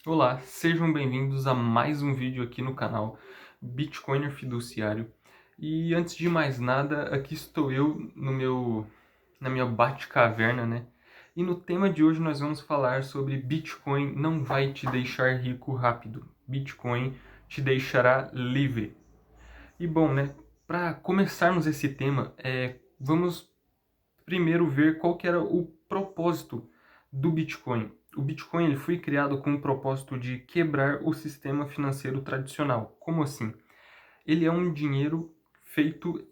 Olá, sejam bem-vindos a mais um vídeo aqui no canal Bitcoiner Fiduciário. E antes de mais nada, aqui estou eu na minha Batcaverna, né? E no tema de hoje nós vamos falar sobre Bitcoin não vai te deixar rico rápido. Bitcoin te deixará livre. E bom, né? Para começarmos esse tema, vamos primeiro ver qual que era o propósito do Bitcoin. O Bitcoin ele foi criado com o propósito de quebrar o sistema financeiro tradicional. Como assim? Ele é um dinheiro feito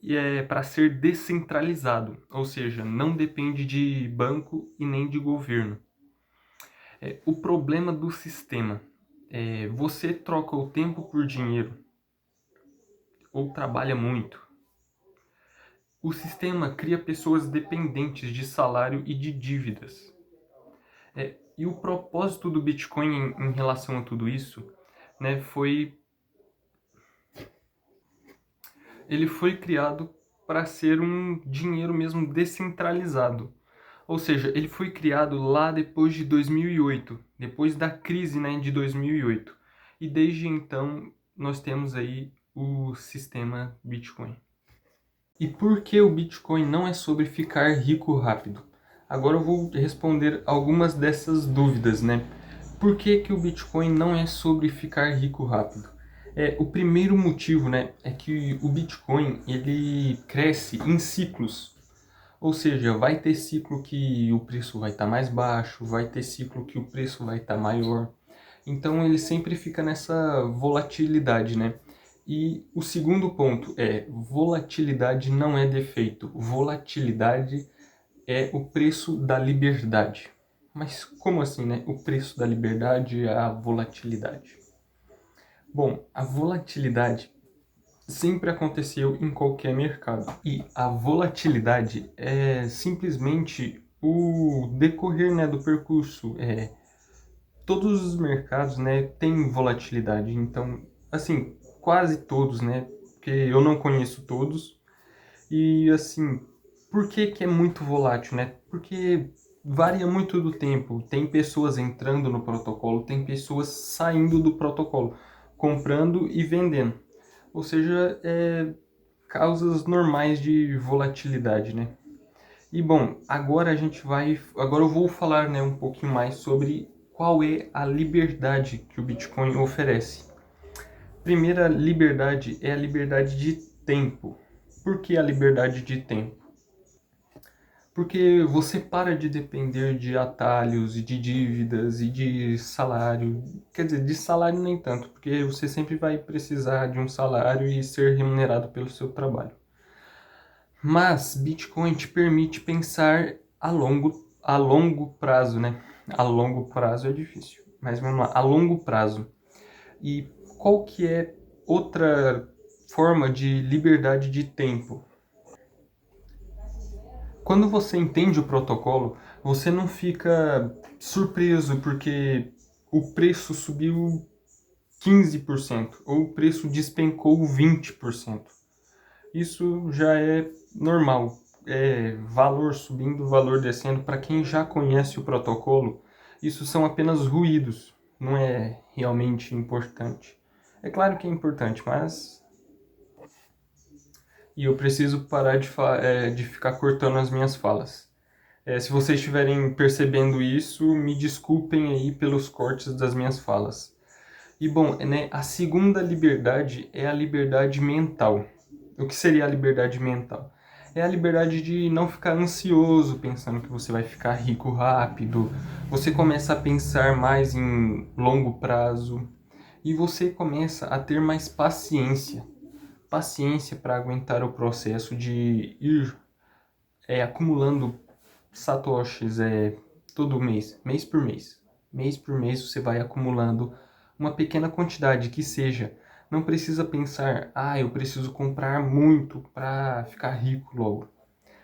para ser descentralizado, ou seja, não depende de banco e nem de governo. O problema do sistema é você troca o tempo por dinheiro ou trabalha muito. O sistema cria pessoas dependentes de salário e de dívidas. E o propósito do Bitcoin em relação a tudo isso, né, ele foi criado para ser um dinheiro mesmo descentralizado. Ou seja, ele foi criado lá depois de 2008, depois da crise, né, de 2008. E desde então nós temos aí o sistema Bitcoin. E por que o Bitcoin não é sobre ficar rico rápido? Agora eu vou responder algumas dessas dúvidas, né? Por que que o Bitcoin não é sobre ficar rico rápido? O primeiro motivo, né, é que o Bitcoin ele cresce em ciclos. Ou seja, vai ter ciclo que o preço vai estar mais baixo, vai ter ciclo que o preço vai estar maior. Então ele sempre fica nessa volatilidade, né? E o segundo ponto é, volatilidade não é defeito. Volatilidade é o preço da liberdade. Mas como assim, né? O preço da liberdade é a volatilidade. Bom, a volatilidade sempre aconteceu em qualquer mercado. E a volatilidade é simplesmente o decorrer, né, do percurso. Todos os mercados, né, têm volatilidade. Então, assim, quase todos, né? Porque eu não conheço todos. E assim, por que que é muito volátil, né? Porque varia muito do tempo. Tem pessoas entrando no protocolo, tem pessoas saindo do protocolo, comprando e vendendo. Ou seja, causas normais de volatilidade, né? E bom, agora eu vou falar, né, um pouquinho mais sobre qual é a liberdade que o Bitcoin oferece. Primeira liberdade é a liberdade de tempo. Por que a liberdade de tempo? Porque você para de depender de atalhos e de dívidas e de salário. Quer dizer, de salário nem tanto, porque você sempre vai precisar de um salário e ser remunerado pelo seu trabalho. Mas Bitcoin te permite pensar a longo prazo, né? A longo prazo é difícil, mas vamos lá, a longo prazo. E qual que é outra forma de liberdade de tempo? Quando você entende o protocolo, você não fica surpreso porque o preço subiu 15% ou o preço despencou 20%. Isso já é normal. É valor subindo, valor descendo. Para quem já conhece o protocolo, isso são apenas ruídos, não é realmente importante. É claro que é importante, mas e eu preciso parar de ficar cortando as minhas falas. Se vocês estiverem percebendo isso, me desculpem aí pelos cortes das minhas falas. E bom, né, a segunda liberdade é a liberdade mental. O que seria a liberdade mental? É a liberdade de não ficar ansioso pensando que você vai ficar rico rápido. Você começa a pensar mais em longo prazo e você começa a ter mais paciência. Paciência para aguentar o processo de ir acumulando satoshis todo mês, mês por mês. Mês por mês você vai acumulando uma pequena quantidade que seja. Não precisa pensar, eu preciso comprar muito para ficar rico logo.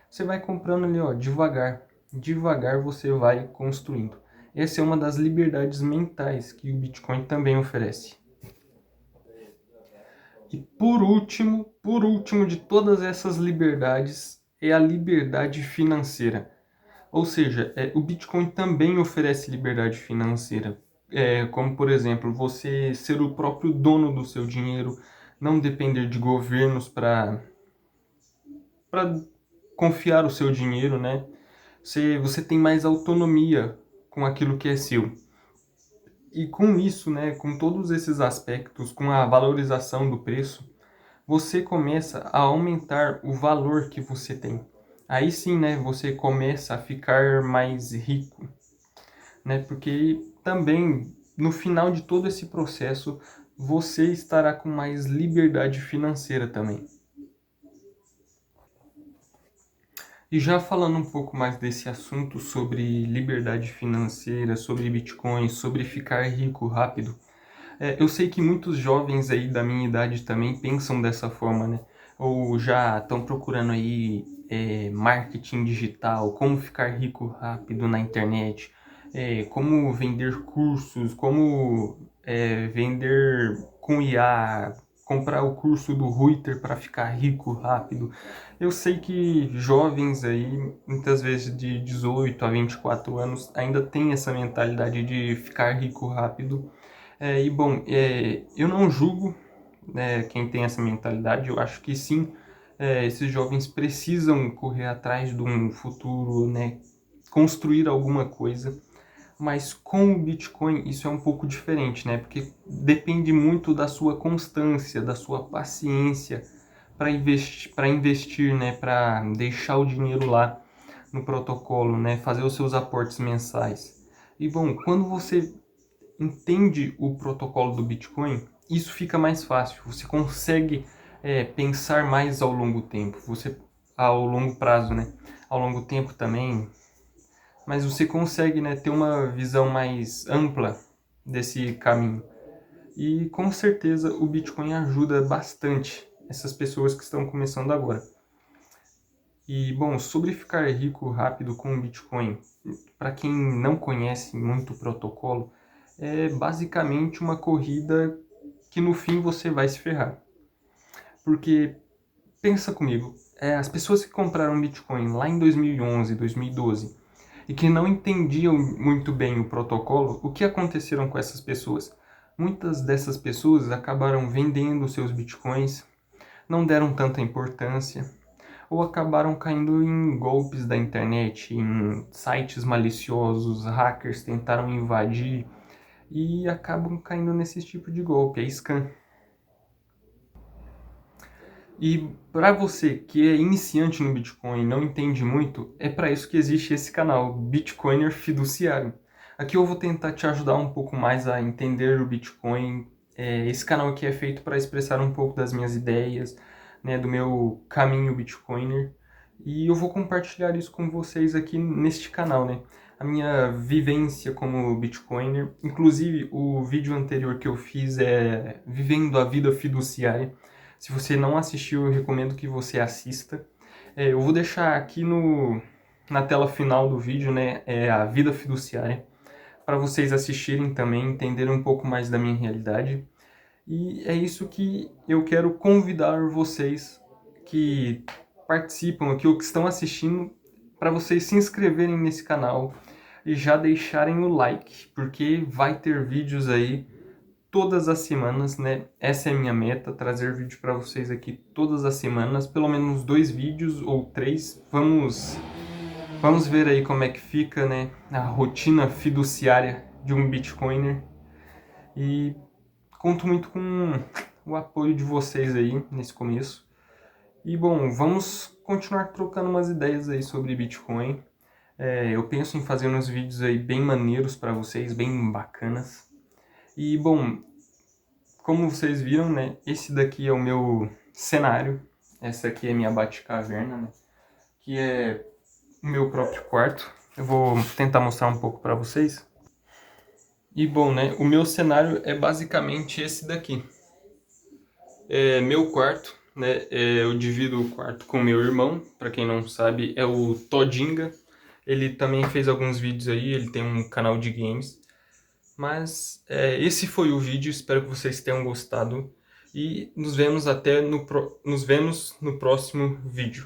Você vai comprando ali, ó, devagar. Devagar você vai construindo. Essa é uma das liberdades mentais que o Bitcoin também oferece. E por último de todas essas liberdades, é a liberdade financeira. Ou seja, o Bitcoin também oferece liberdade financeira. como por exemplo, você ser o próprio dono do seu dinheiro, não depender de governos para confiar o seu dinheiro, né? Você tem mais autonomia com aquilo que é seu. E com isso, né, com todos esses aspectos, com a valorização do preço, você começa a aumentar o valor que você tem. Aí sim, né, você começa a ficar mais rico, né? Porque também no final de todo esse processo, você estará com mais liberdade financeira também. E já falando um pouco mais desse assunto sobre liberdade financeira, sobre Bitcoin, sobre ficar rico rápido, eu sei que muitos jovens aí da minha idade também pensam dessa forma, né? Ou já estão procurando aí marketing digital, como ficar rico rápido na internet, como vender cursos, como vender com IA, comprar o curso do Reuters para ficar rico rápido. Eu sei que jovens aí, muitas vezes de 18 a 24 anos, ainda têm essa mentalidade de ficar rico rápido. Eu não julgo, né, quem tem essa mentalidade. Eu acho que sim, esses jovens precisam correr atrás de um futuro, né, construir alguma coisa. Mas com o Bitcoin isso é um pouco diferente, né? Porque depende muito da sua constância, da sua paciência para investir, né? Para deixar o dinheiro lá no protocolo, né? Fazer os seus aportes mensais. E bom, quando você entende o protocolo do Bitcoin, isso fica mais fácil. Você consegue pensar mais ao longo tempo, ao longo prazo, né? Ao longo tempo também, mas você consegue, né, ter uma visão mais ampla desse caminho. E com certeza o Bitcoin ajuda bastante essas pessoas que estão começando agora. E bom, sobre ficar rico rápido com o Bitcoin, para quem não conhece muito o protocolo, é basicamente uma corrida que no fim você vai se ferrar. Porque, pensa comigo, as pessoas que compraram Bitcoin lá em 2011, 2012 e que não entendiam muito bem o protocolo, o que aconteceram com essas pessoas? Muitas dessas pessoas acabaram vendendo seus Bitcoins, não deram tanta importância, ou acabaram caindo em golpes da internet, em sites maliciosos, hackers tentaram invadir e acabam caindo nesse tipo de golpe, é scam. E para você que é iniciante no Bitcoin e não entende muito, é para isso que existe esse canal, Bitcoiner Fiduciário. Aqui eu vou tentar te ajudar um pouco mais a entender o Bitcoin. Esse canal aqui é feito para expressar um pouco das minhas ideias, né, do meu caminho Bitcoiner. E eu vou compartilhar isso com vocês aqui neste canal, né? A minha vivência como Bitcoiner. Inclusive, o vídeo anterior que eu fiz é Vivendo a Vida Fiduciária. Se você não assistiu, eu recomendo que você assista. Eu vou deixar aqui na tela final do vídeo, né, a vida fiduciária, para vocês assistirem também, entenderem um pouco mais da minha realidade. E é isso que eu quero convidar vocês que participam aqui ou que estão assistindo, para vocês se inscreverem nesse canal e já deixarem o like, porque vai ter vídeos aí todas as semanas, né? Essa é a minha meta, trazer vídeo para vocês aqui todas as semanas, pelo menos 2 vídeos ou 3. Vamos ver aí como é que fica, né, a rotina fiduciária de um Bitcoiner. E conto muito com o apoio de vocês aí nesse começo. E bom, vamos continuar trocando umas ideias aí sobre Bitcoin. Eu penso em fazer uns vídeos aí bem maneiros para vocês, bem bacanas. E bom, como vocês viram, né, esse daqui é o meu cenário, essa aqui é a minha Batcaverna, né, que é o meu próprio quarto. Eu vou tentar mostrar um pouco para vocês. E bom, né, o meu cenário é basicamente esse daqui. É meu quarto, né, eu divido o quarto com meu irmão, para quem não sabe, é o Todinga. Ele também fez alguns vídeos aí, ele tem um canal de games. Mas esse foi o vídeo, espero que vocês tenham gostado e nos vemos no próximo vídeo.